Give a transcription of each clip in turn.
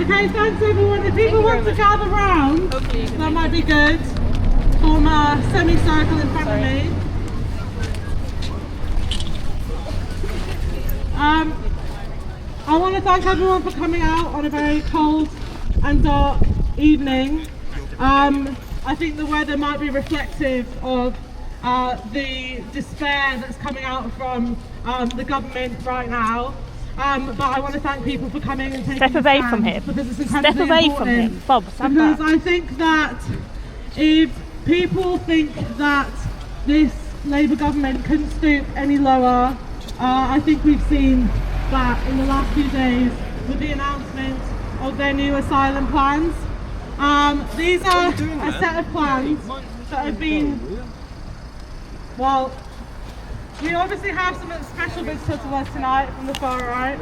Okay, thanks everyone. If people want to gather round, that might be good. Form a semicircle in front of me. I want to thank everyone for coming out on a very cold and dark evening. I think the weather might be reflective of the despair that's coming out from the government right now. But I want to thank people for coming and taking Step away from him. Because it's Step away from him. Bob, stand back. Because I think that if people think that this Labour government couldn't stoop any lower, I think we've seen that in the last few days with the announcement of their new asylum plans. These are a set of plans that have been, well, we obviously have some special visitors to us tonight from the far right,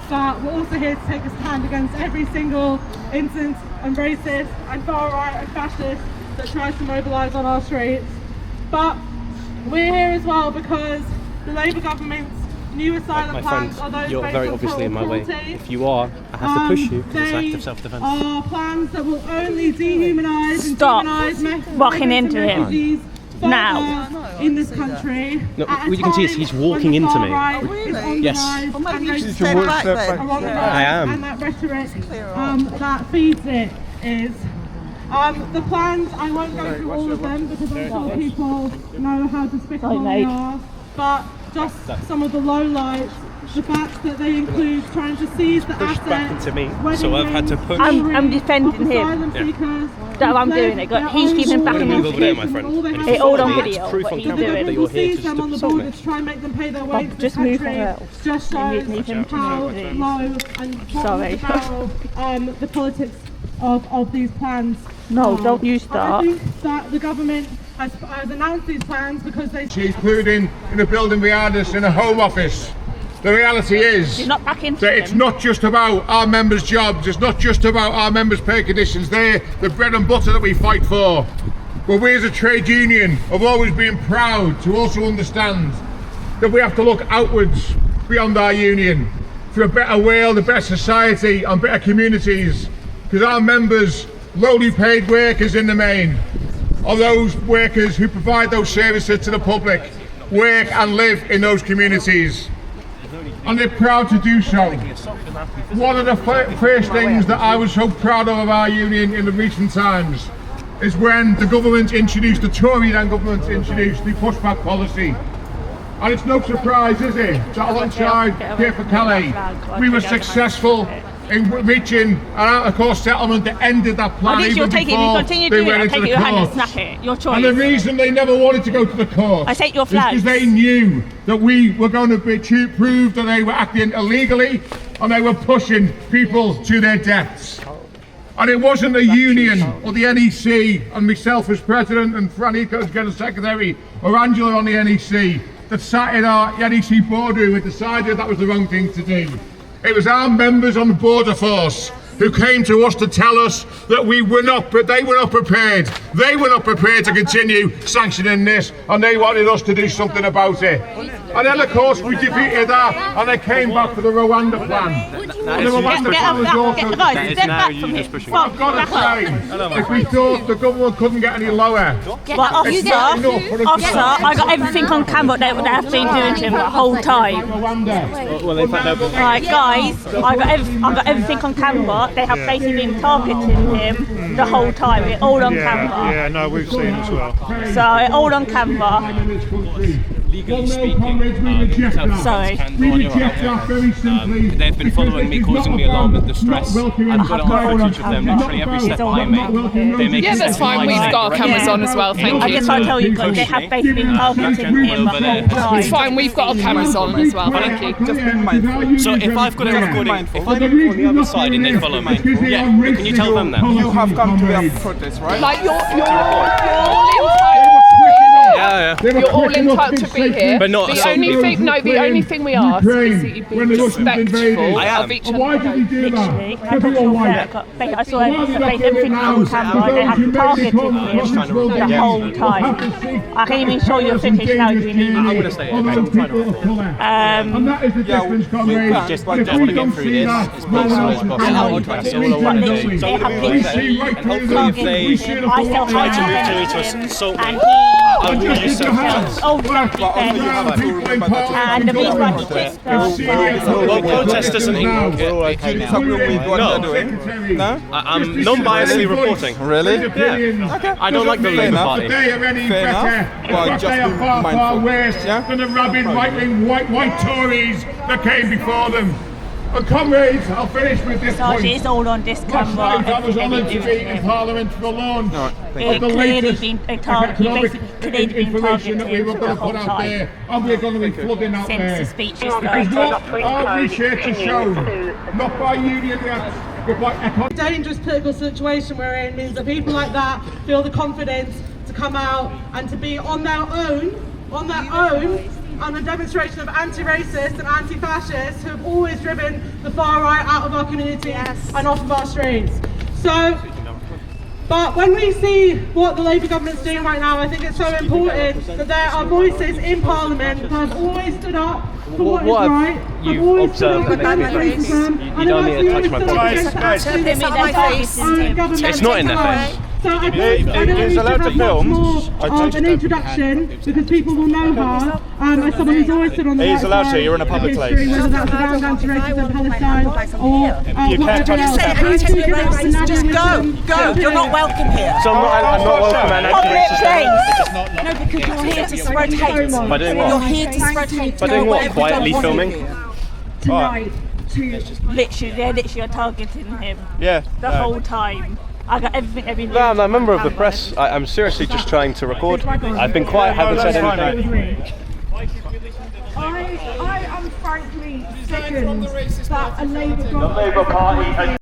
but we're also here to take a stand against every single instance of racist and far right and fascist that tries to mobilise on our streets. But we're here as well because the Labour government's new asylum plans are those you're based very on obviously in my way. cruelty. If you are, I have to push you. They It's an act of self-defense. are plans that will only dehumanise and Stop demonise walking into him. refugees Now. in this country. No, at a what you can see is time he's when walking the into far me. right Oh, really? is on Yes. the rise Well, maybe and you racism should step back then. are on the Yeah. rise, I am. And that rhetoric that feeds it is. The plans, I won't go through all of them because I'm sure people know how despicable they are, but just some of the lowlights. The fact that they include trying to seize the Pushed assets, back into me, wedding so I've had to rings, push. I'm defending him. asylum seekers, That's why I'm who doing fled it. Got- their he's own keeping backing borders, move over there, my and friend. all they And have it's It all on to do video. Proof What on he's camera doing. that you're here seize just them to on the assault me. border to try and make them pay their way to the just move country. her. Just shows Leave him how to it. low and bottom of the barrel the politics of these plans. No, are. don't you I start. think that the government has announced these plans because they. She's including in a building behind us in a Home Office. The reality is She's not back into that it's him. not just about our members' jobs, it's not just about our members' pay conditions. They're the bread and butter that we fight for. But we as a trade union have always been proud to also understand that we have to look outwards beyond our union for a better world, a better society and better communities. Because our members, lowly paid workers in the main, are those workers who provide those services to the public, work and live in those communities. And they're proud to do so. One of the first things that I was so proud of our union in the recent times is when the government introduced, the Tory then government introduced the pushback policy. And it's no surprise, is it, that alongside Pierre Calais, we were successful in reaching an out-of-court settlement that ended that plan even You'll take it. If you before continue they doing it, went I'll into take the it your hand and courts. snap it. Your choice. And the reason they never wanted to go to the court I take your is because flags. they knew that we were going to prove that they were acting illegally and they were pushing people to their deaths. And it wasn't the union or the NEC and myself as president and Franica as general secretary or Angela on the NEC that sat in our NEC boardroom and decided that was the wrong thing to do. It was our members on the border force who came to us to tell us that they were not prepared. They were not prepared to continue sanctioning this, and they wanted us to do something about it. And then, of course, we defeated that, and they came back for the Rwanda plan. And the Rwanda plan was also. Guys, step back from him. I've got to say, if we thought the government couldn't get any lower, Well, officer, I got everything on camera what they have been doing to him the whole time. Rwanda. Well, in fact, Right, guys, I got everything on camera. They have basically been targeting him the whole time. It's all on camera. Yeah, no, we've seen as well. So it's all on camera. legally speaking, Sorry. they've been following me, causing me alarm and distress. I've got it on footage of them literally every step I make. They make Yeah, that's fine. We've got our cameras on as well. Thank I you. guess I'll tell you guys, they have basically been targeting him the whole time. It's fine. We've got our cameras on as well. Thank you. So if I've got it recording, if I'm on the other side and they follow me, yeah, can you tell them that? You have come to their protest, right? Like you're all entitled. Yeah. You're all entitled to be here. But not the some only people. thing. No, the only thing we ask is that you be respectful I am. of each Why other. did you do Literally, that? I Every saw all that. white. I saw everything on camera. They had targeted him the whole time. I can even show you footage now if you need I'm it. going to stay here. And that is the difference, comrades. just If don't we want to get don't through see this that, as no one peaceful else as can possible. do I it. want to We do see all I want to don't do. we? They have We literally see right through them. targeted We see him. the I still full tried to line. move him, assault and me. he will Just use did your hands. oh, people and the police were just Well, protest doesn't include No? I'm non-biasly reporting. Really? Yeah. I don't like the Labour Party. They are any Fair better. enough. In Well, fact, just they are be far, far mindful. worse Yeah? than the rabid right-wing white Tories that came before them. And comrades, I'll finish with this Sarge, point. it's all on this Last camera. night I was everything honoured they to do be to in him. Parliament for the launch It of the clearly latest been economic clearly been information that we targeted were for going the to put whole out time there, and we're going to be flooding out since there. the speech Because started. what our research has shown, not by union reps, but by economic Dangerous political situation we're in means that people like that feel the confidence to come out and to be on their own, on a demonstration of anti-racist and anti-fascists who have always driven the far right out of our communities and off of our streets. So, but when we see what the Labour government's doing right now, I think it's so important that there are voices in Parliament that have always stood up for what is right, have always stood up against racism, You don't need to touch my policy. It's not in their face. So I think I don't need to have much more of an introduction because people will know her as someone who's always stood on the right allowed to, side you're in a public of history, place. whether that's around anti-racism, Palestine, or You can't whatever touch else. the I speak against the nationalism. You're not welcome here. So I'm not welcome and Please. No, because you're here to spread hate. By doing what? You're here to spread hate. By doing what? Quietly filming? Tonight, Literally, they're literally targeting him Yeah. the whole time. I got everything. No, I'm a member of the press. I'm seriously just trying to record. I've been quiet, haven't said anything. I am frankly sickened that a Labour government